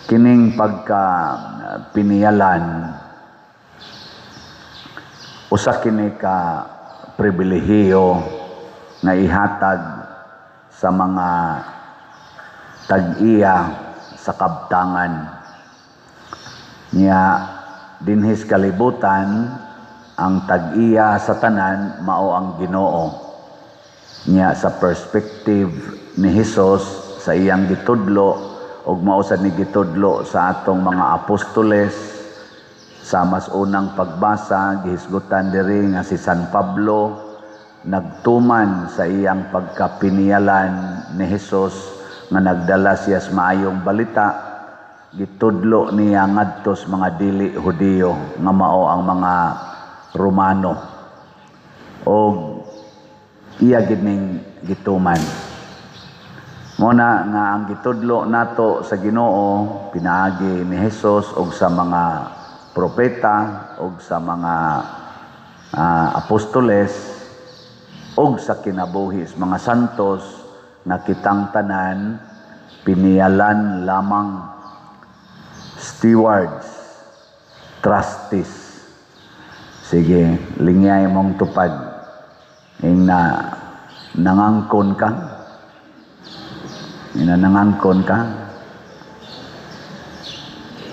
kining pagka piniyalan usa kini ka pribilehiyo nga ihatag sa mga tag-iya sa kabtangan niya dinhis kalibutan. Ang tag-iya sa tanan mao ang Ginoo niya sa perspective ni Hesus sa iyang gitudlo ug mao sad ni gitudlo sa atong mga apostoles. Sa mas unang pagbasa gihisgutan diri nga si San Pablo nagtuman sa iyang pagkapiniyalan ni Hesus nga nagdala siya sa maayong balita. Gitudlo niya ngadto sa mga dili Hudiyo nga mao ang mga Romano o iya gining gituman. Muna nga ang gitudlo nato sa Ginoo pinaagi ni Hesus og sa mga propeta og sa mga apostoles og sa kinabuhi sa mga santos na kitang tanan piniyalan lamang, stewards, trustees. Sige, lingyay mong tupad. Nangangkon ka. Nangangkon ka.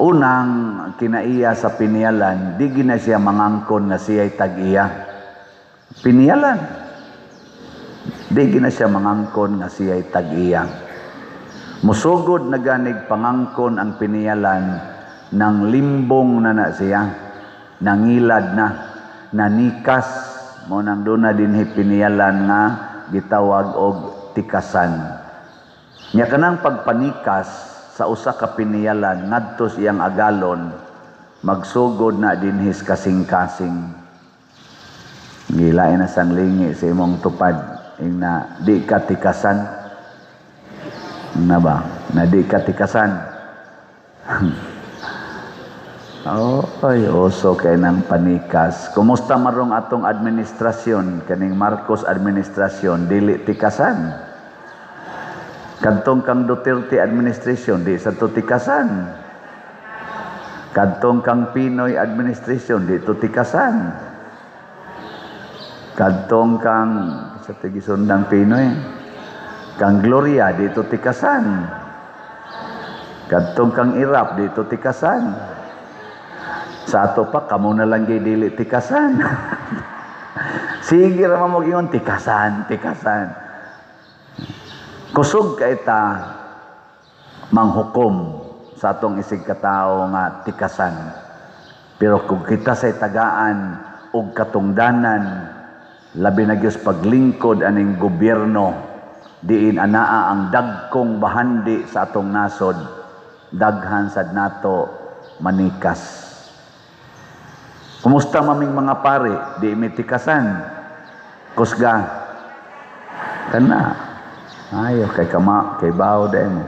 Unang kinaiya sa piniyalan, di gina siya mangangkon na siya'y tag-iya. Piniyalan. Di gina siya mangangkon na siya'y tag-iya. Musugod na ganig pangangkon ang piniyalan ng limbong na siya. Nangilad na. Nanikas mo nang doon na din piniyalan nga gitawag og tikasan. Nya kanang pagpanikas sa usa ka piniyalan ngadto iyang agalon magsugod na dinhis kasing-kasing. Gilain na sang lingi sa imong tupad na di ka tikasan. Na ba? Na di ka tikasan. Ay, oso kay nang panikas. Kumusta marong atong administrasyon? Kaning Marcos administrasyon, dili tikasan. Kadtong kang Duterte administration, di sa to tikasan. Kadtong kang Pinoy administration, di to tikasan. Kadtong kang, sa tigisundang Pinoy, kang Gloria, di to tikasan. Kadtong kang Irap, di to tikasan. Sa ato pa, kamo na lang dili tikasan. Sige raman mo gingon, tikasan. Kusog ka ita manghukom sa atong isig katao nga tikasan. Pero kung kita sa tagaan og katungdanan, labi na gyud paglingkod aning gobyerno, diin anaa ang dagkong bahandi sa atong nasod, daghan sad nato manikas. Kumusta maming mga pare? Di imitikasan. Kusga. Kana. Ayo kay bawo day mo.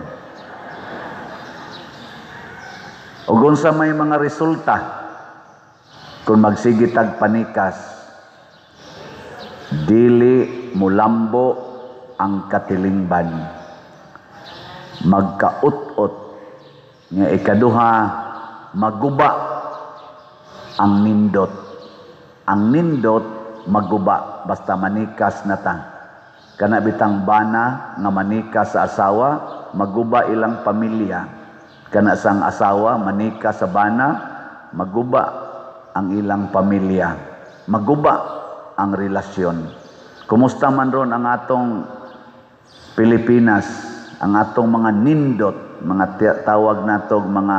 Ug unsa may mga resulta kung magsigitag panikas, dili mulambo ang katilingban. Magkaut-ut. Nga ikaduha, maguba ang nindot. Ang nindot maguba basta manikas na ta. Kana bitang bana nga manikas sa asawa, maguba ilang pamilya. Kana sang asawa manikas sa bana, maguba ang ilang pamilya. Maguba ang relasyon. Kumusta man ron ang atong Pilipinas, ang atong mga nindot, mga tawag natog mga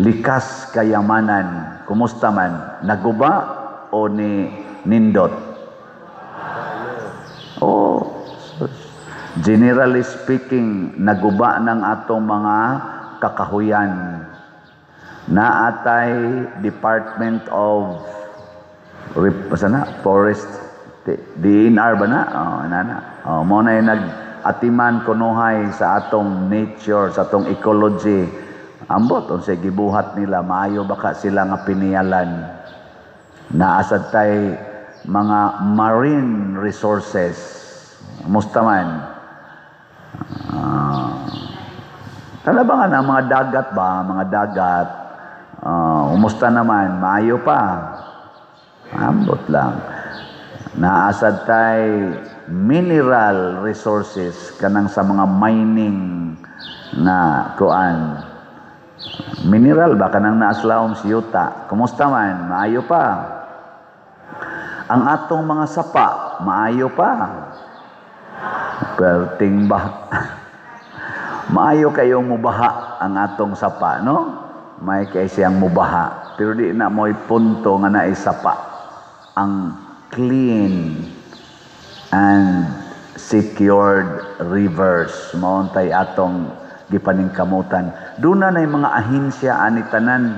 likas kayamanan, kumusta man? Naguba o ni nindot? Generally speaking, naguba ng atong mga kakahuyan. Naatay Department of Forest, DNR ba na? Mo na nag-atiman kunuhay sa atong nature, sa atong ecology. Ambot unsay gibuhat nila, maayo baka sila nga piniyalan. Naasad tay mga marine resources. Musta man? Ano ba nga na, mga dagat ba? Mga dagat. Umusta naman? Maayo pa. Ambot lang. Naasad tay mineral resources kanang sa mga mining na kuan. Mineral ba kanang naaslawom si yuta? Kumusta man? Maayo pa. Ang atong mga sapa, maayo pa. Perting ba? Maayo kayong mubaha ang atong sapa, no? May kay siyang mubaha. Pero di na mo'y punto nga na sapa. Ang clean and secured rivers. Mauntay atong gipaningkamutan. Doon na yung mga ahinsya ani tanan.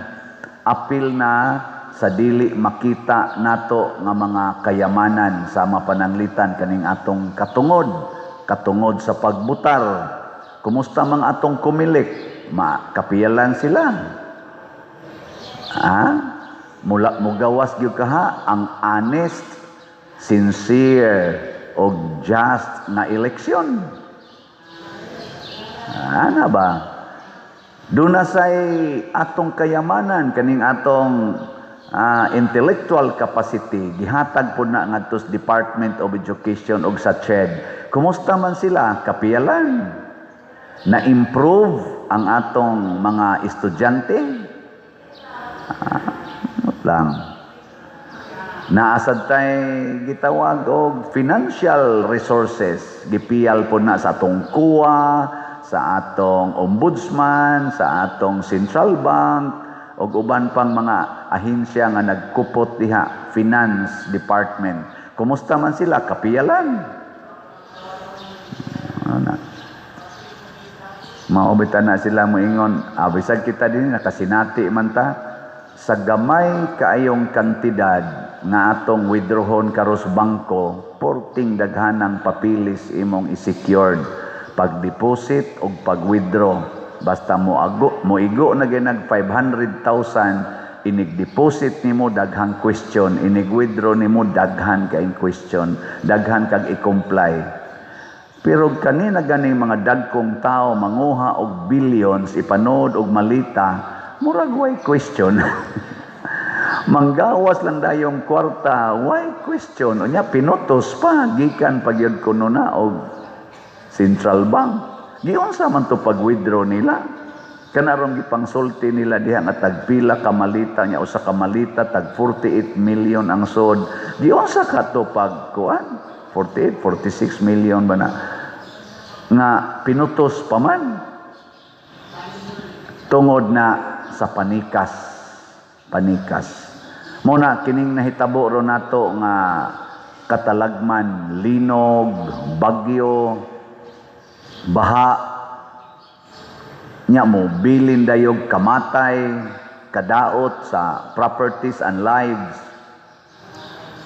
Apil na sa dili makita nato nga mga kayamanan sa mapananglitan kaning atong katungod sa pagbutar. Kumusta mga atong kumilik? Makapiyalan sila. Mula mugawas gyud kaha ang honest, sincere o just na eleksyon. Ana ba? Doon na say atong kayamanan kaning atong intellectual capacity gihatag po na ngadto sa Department of Education og sa CHED. Kumusta man sila? Kapiyalan. Na-improve ang atong mga estudyante. Lang. Naasad tay gitawag og financial resources. Gipiyal po na sa atong kuwa, sa atong ombudsman, sa atong central bank, o uban pang mga ahinsya nga nagkupot diha, finance department. Kumusta man sila? Kapiyalan. Maubitan na sila moingon, bisag kita din, nakasinati man ta, sa gamay kaayong kantidad nga atong withdrawon karos bangko, porting daghanang papilis imong i-secured. Pag-deposit o pag-withdraw. Basta moigo na ginag 500,000, inig-deposit nimo daghang question, inig-withdraw nimo daghan kaing question, daghan kag i-comply. Pero kanina ganing mga dagkong tao manguha og billions ipanood og malita, murag way question. Manggawas lang dayong kwarta, why question? Unya pinutos pa gikan pagyud kuno na og Central Bank. Giyon sa man to pag-withdraw nila. Kanarong gipangsulti nila diha nga tagpila ka malita nya usa ka malita tag 48 million ang sod. Giyon sa kato pagkuan 48, 46 million ba na nga pinutos pa man tungod na sa panikas. Muna kining nahitabo ro nato nga katalagman, linog, bagyo, baha, nya mo bilin dayog kamatay, kadaot sa properties and lives.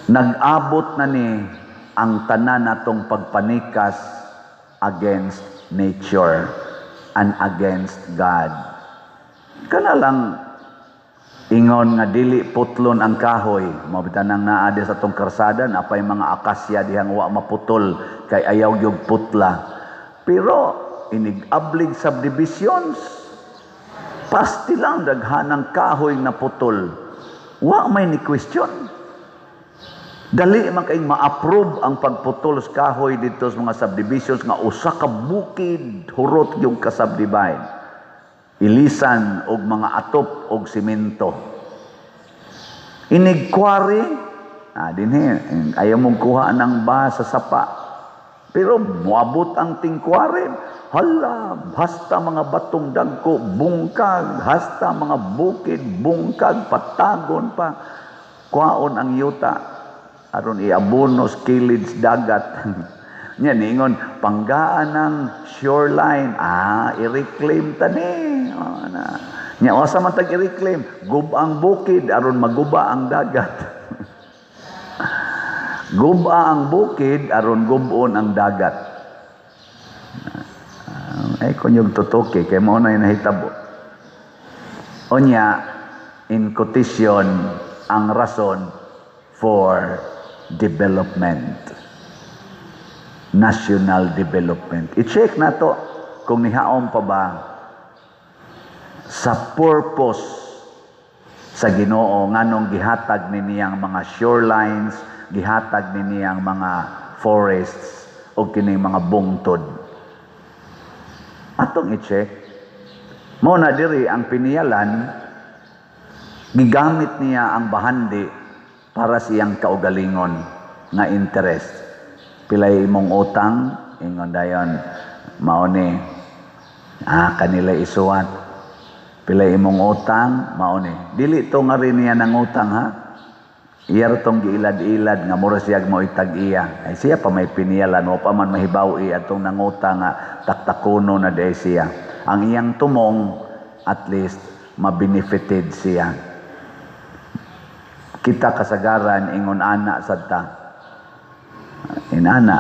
Nag-abot na ni ang tanan natong pagpanikas against nature and against God. Kana lang ingon nga dili putlon ang kahoy. Mabitan nang naa sa atong karsada, napay mga akasya dihang wa maputol kay ayaw gyud putla. Pero inig-ablig subdivisions, pasti lang daghanang kahoy na putol. Wa may ni question. Dali man kay ma-approve ang pagputol sa kahoy dito sa mga subdivisions nga usa ka bukid hurot yung kasubdivide. Ilisan og mga atop og simento. Inig-quarry, dinhi ayaw mong kuha ng baha sa sapa. Pero muabot ang tingkwari, hala, hasta mga batong dagko, bungkag, hasta mga bukid, bungkag, patagon pa. Kuhaon ang yuta, aron iabonos, kilid dagat. Yan, ingon, panggaan ng shoreline, i-reclaim tani. Nya, wasa man tag i-reclaim, gubang bukid, aron maguba ang dagat. Guba ang bukid, aron gubon ang dagat. Ay, kunyog tutuki, kaya mo na yung nahitabo. Onya, in quotation, ang rason for development. National development. I-check na to kung nihaon pa ba sa purpose sa Ginoo nganong gihatag niyang mga shorelines, gihatag niyang mga forests o kining mga bungtod. Atong i-check. Mo na diri ang piniyalan, gigamit niya ang bahandi para siyang kaugalingon nga interest. Pilay imong utang, ingon dayon, mao ni kanila isuwat. Pilay imong utang, mao ni. Dili to nga rin niya ng utang ha. Iyar tong giilad-ilad nga mura siya mo itag-iya. Ay siya pa may piniyalan o pa man mahibawi atong nangutang nga taktakuno na day siya. Ang iyang tumong at least mabenefited siya. Kita kasagaran ingon ana sadta. Inana.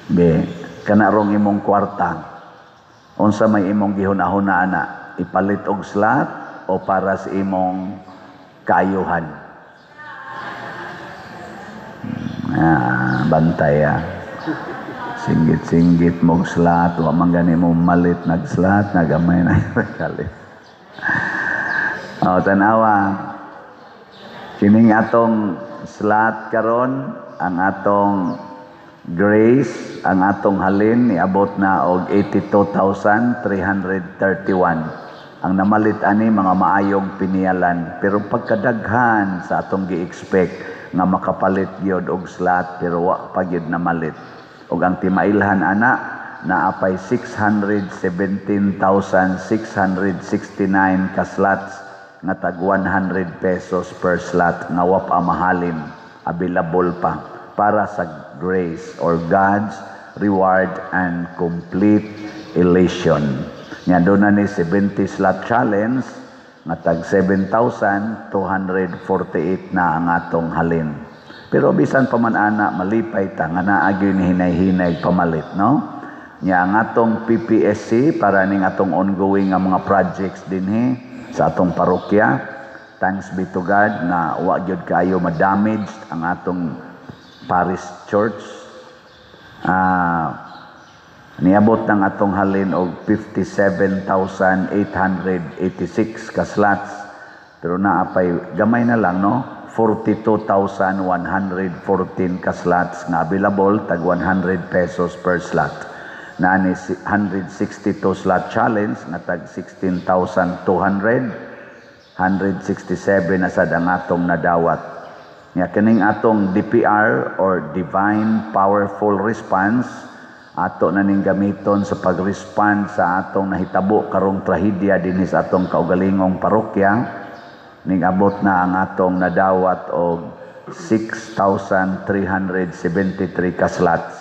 Be kanarong imong kwarta. Unsa may imong gihuna-huna ana, ipalit og slot o para sa imong kaayuhan. Bantay singgit-singgit mong slot, wa man gani mo malit nag-slot, nagamay na kalit. Tanawa, kining atong slot karon, ang atong grace, ang atong halin, niabot na og 82,331. Ang namalit ani mga maayong piniyalan, pero pagkadaghan sa atong gi-expect, nga makapalit gyud og slot pero wa pa gyud namalit. Ug ang timailhan ana naapay 617,669 ka slots nga tag 100 pesos per slot nga wa pa mahalin, available pa para sa grace or God's reward and complete elation. Nya do na ni 70 slot challenge nga tag 7,248 na ang atong halin. Pero bisan pa man ana malipay ta nga naa gyud ni hinay-hinay pamalit, no? Nya ang atong PPSC para ning atong ongoing nga mga projects dinhi sa atong parokya. Thanks be to God na wa gyud kayo ma-damage ang atong parish church. Niabot ng atong halin og 57,886 ka slots. Pero naapay gamay na lang, no? 42,114 ka slots nga available tag 100 pesos per slot. Naani 162 slot challenge nga tag 16,200. 167 na sad ang atong nadawat. Nga kining atong DPR or Divine Powerful Response ato na ning gamiton sa pag-respond sa atong nahitabo karong trahedya dinhi sa atong kaugalingong parokya. Ning abot na ang atong nadawat og 6,373 ka slots.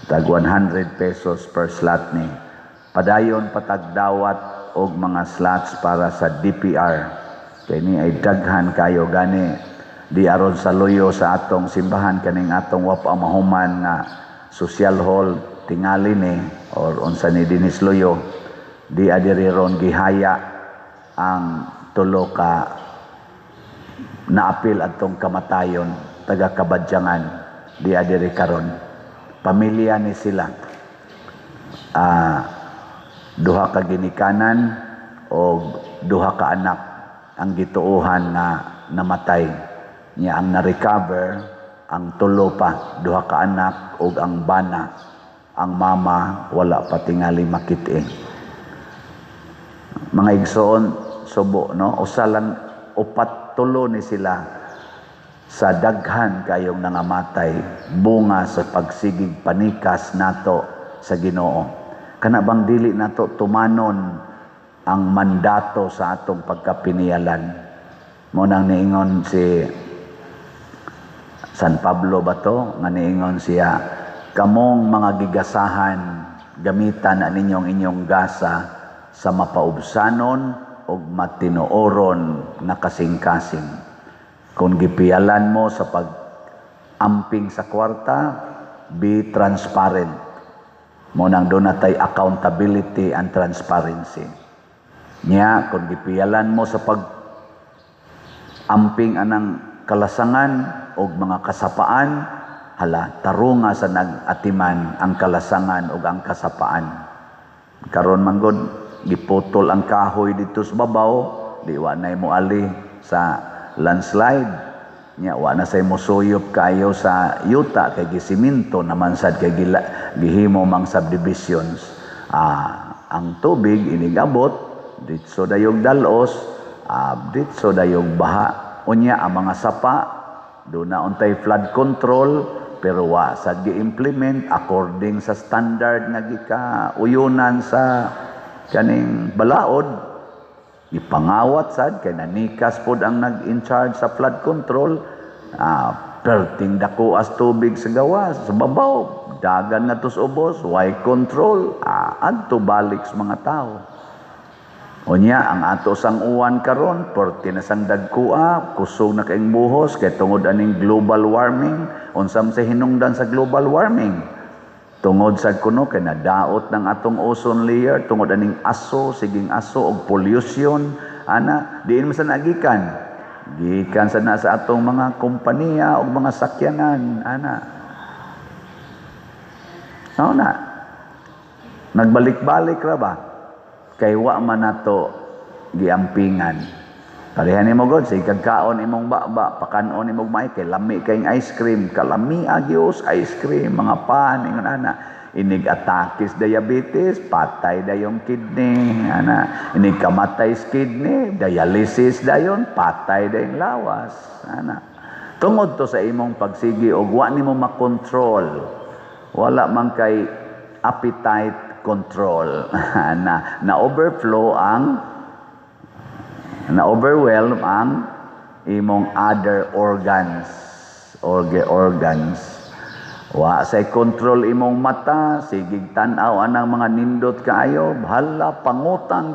Tag 100 pesos per slot ni. Padayon patagdawat og mga slots para sa DPR. Kay ni ay daghan kayo gani di aron sa luyo sa atong simbahan kaning atong wa pa mahuman nga social hall tingali ni or unsa ni dinis luyo di adiri ron gihaya ang tulo ka naapil atong kamatayon taga Kabadyangan di adiri karon pamilya ni sila duha ka ginikanan o duha ka anak ang gituohan na namatay niya ang na-recover ang tulo pa, duha ka anak ug ang bana, ang mama wala pa tingali makit-i. Mga igsoon subo, no? Usa lang upat tulo ni sila sa daghan kayong nangamatay bunga sa pagsigig panikas nato sa Ginoo. Kana bang dili nato tumanon ang mandato sa atong pagkapiniyalan. Mo nang niingon si San Pablo ba to? Nga niingon siya, kamong mga gigasahan, gamitan na inyong gasa sa mapaubsanon o matinooron na kasing-kasing. Kung gipiyalan mo sa pag-amping sa kwarta, be transparent. Munang doon natay accountability and transparency. Nya, kung gipiyalan mo sa pag-amping anang kalasangan, o mga kasapaan, hala, tarunga sa nag-atiman ang kalasangan o ang kasapaan. Karon manggod, giputol ang kahoy dito sa babaw, di wa na mo ali sa landslide. Nya wa na say mosuyop kayo sa yuta kay gisiminto naman sad kay gihimo mang subdivisions. Ang tubig inigabot ditso dayog dalos, ditso dayog baha. Unya ang mga sapa do na untay flood control pero wa sad gi-implement according sa standard nga gikauyunan sa kaning balaod. Ipangawat sad kay nanikas pod ang nag-in charge sa flood control. Perting dako as tubig sa gawas sa babaw, dagan na tos ubos, why control? Adto balik sa mga tao. Unya ang ato sang uwan karon, porti na sang dagkua, kusog na kaing buhos kay tungod aning global warming. Unsam sa hinungdan sa global warming? Tungod sa kuno kay nadaot ng atong ozone layer, tungod aning aso, siging aso og pollution, diin man sa nagikan. Gikan sa nasa atong mga kompanya o mga sakyanan, nagbalik-balik ra ba? Kay wa man nato giampingan. Pareha nimo god sa ikagkaon imong baba, pakanon imong may kay lami kayong ice cream, kalami agyos ice cream, mga pan ingon inig atakis diabetes, patay dayong kidney, inig kamatay kidney, dialysis dayon, patay dayong lawas, Tungod to sa imong pagsigi og wa nimo makontrol, wala man kay appetite control, na overflow na overwhelm ang imong other organs. Wa say control imong mata, sigig tan-aw anang mga nindot kaayo, hala pangutang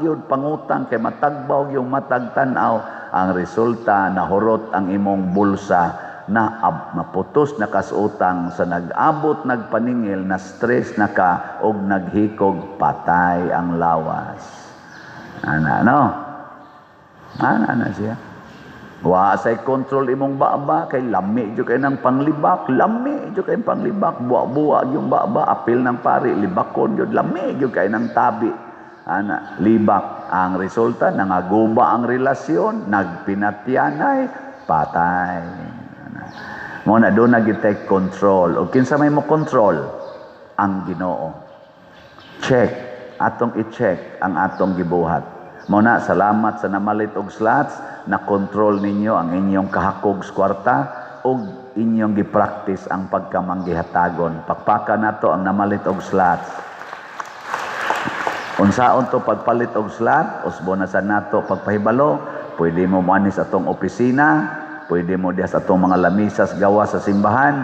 kay matagbaw yung matag tan-aw. Ang resulta nahurot ang imong bulsa na naputos na kasutang sa nag-abot nagpaningil na stress na ka og naghikog patay ang lawas. Ana siya. Wa say control imong baba kay lami jud kay nang panglibak, buwa-buwa yung baba, apil ng pari, libakon jud, lami jud kay nang tabi. Libak ang resulta, nangaguba ang relasyon, nagpinatyanay, patay. Mo na do nagitake control. O kinsa may mo control? Ang Ginoo. Check, atong i-check ang atong gibuhat. Muna, salamat sa namalit og slots, na-control ninyo ang inyong kahakog sa kwarta o inyong gipractice ang pagkamanggihatagon. Pakpaka nato ang namalit og slots. Unsaon to pagpalit og slot, usbo na sa nato pagpahibalo, pwede mo manis atong opisina, pwede mo diha sa atong mga lamisas gawa sa simbahan,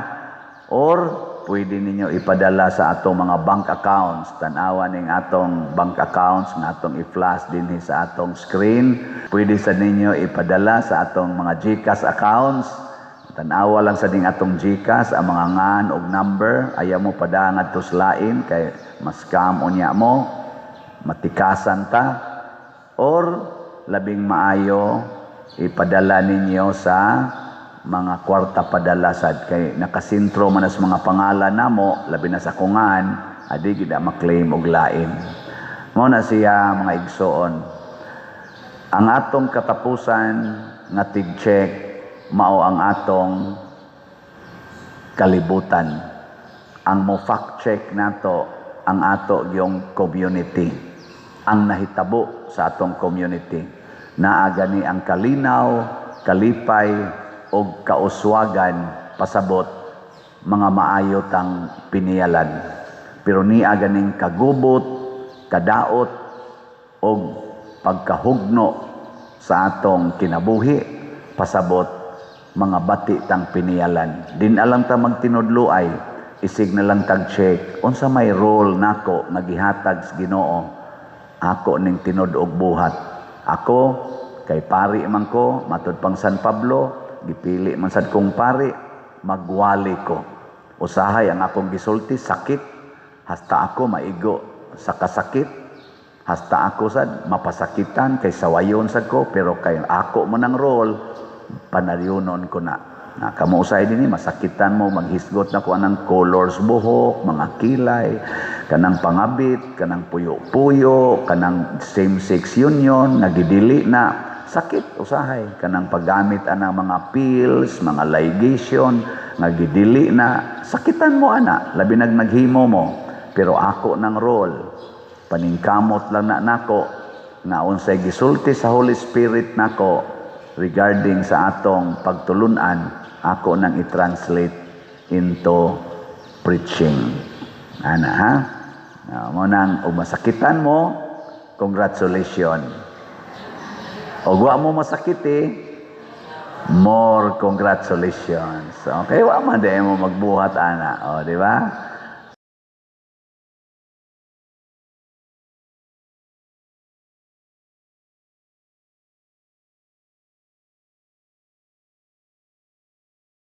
or pwede ninyo ipadala sa atong mga bank accounts. Tanawa ning atong bank accounts nga atong i-flash dinhi sa atong screen. Pwede sa ninyo ipadala sa atong mga GCash accounts. Tanawa lang sa ding atong GCash ang mga ngan og number. Ayaw mo padangat to lain kay ma-scam unya mo, matikasan ta. Or labing maayo ipadala ninyo sa mga kwarta padala sad kay nakasintro man sa mga pangalan namo, labi na sa kungan, adi gid ma-claim og lain. Mao na siya mga igsoon. Ang atong katapusan nga tig-check mao ang atong kalibutan. Ang mo fact check nato ang ato yung community. Ang nahitabo sa atong community. Naa gani ang kalinaw, kalipay o kauswagan pasabot mga maayo tang piniyalan. Pero niya ganing kagubot, kadaot o pagkahugno sa atong kinabuhi pasabot mga bati tang piniyalan. Din alang ta magtinudluay, isig na lang tag-check unsa may role nako nagihatag sa Ginoo. Ako ning tinud og buhat. Ako kay pari man ko matud pang San Pablo, gipili man sad kong pari, magwali ko. Usahay ang akong gisulti, sakit, hasta ako maigo sa kasakit, hasta ako sad mapasakitan kay sawayon sad ko, pero kay ako man ang role, panaryunon ko na. Na kamuusay din masakitan mo, maghisgot na ko anang colors buhok, mga kilay, kanang pangabit, kanang puyo-puyo, kanang same-sex union, nagidili na. Sakit usahay kanang paggamit anang mga pills, mga ligation, nagidili na. Sakitan mo ana, labi naghimo mo. Pero ako ng role, paningkamot lang na nako, nga unsay gisulti sa Holy Spirit nako regarding sa atong pagtulunan, ako nang i-translate into preaching. Ana ha? Mo nang masakitan mo, congratulations. O wa mo masakiti, more congratulations. Okay, wa man mo magbuhat ana, o di ba?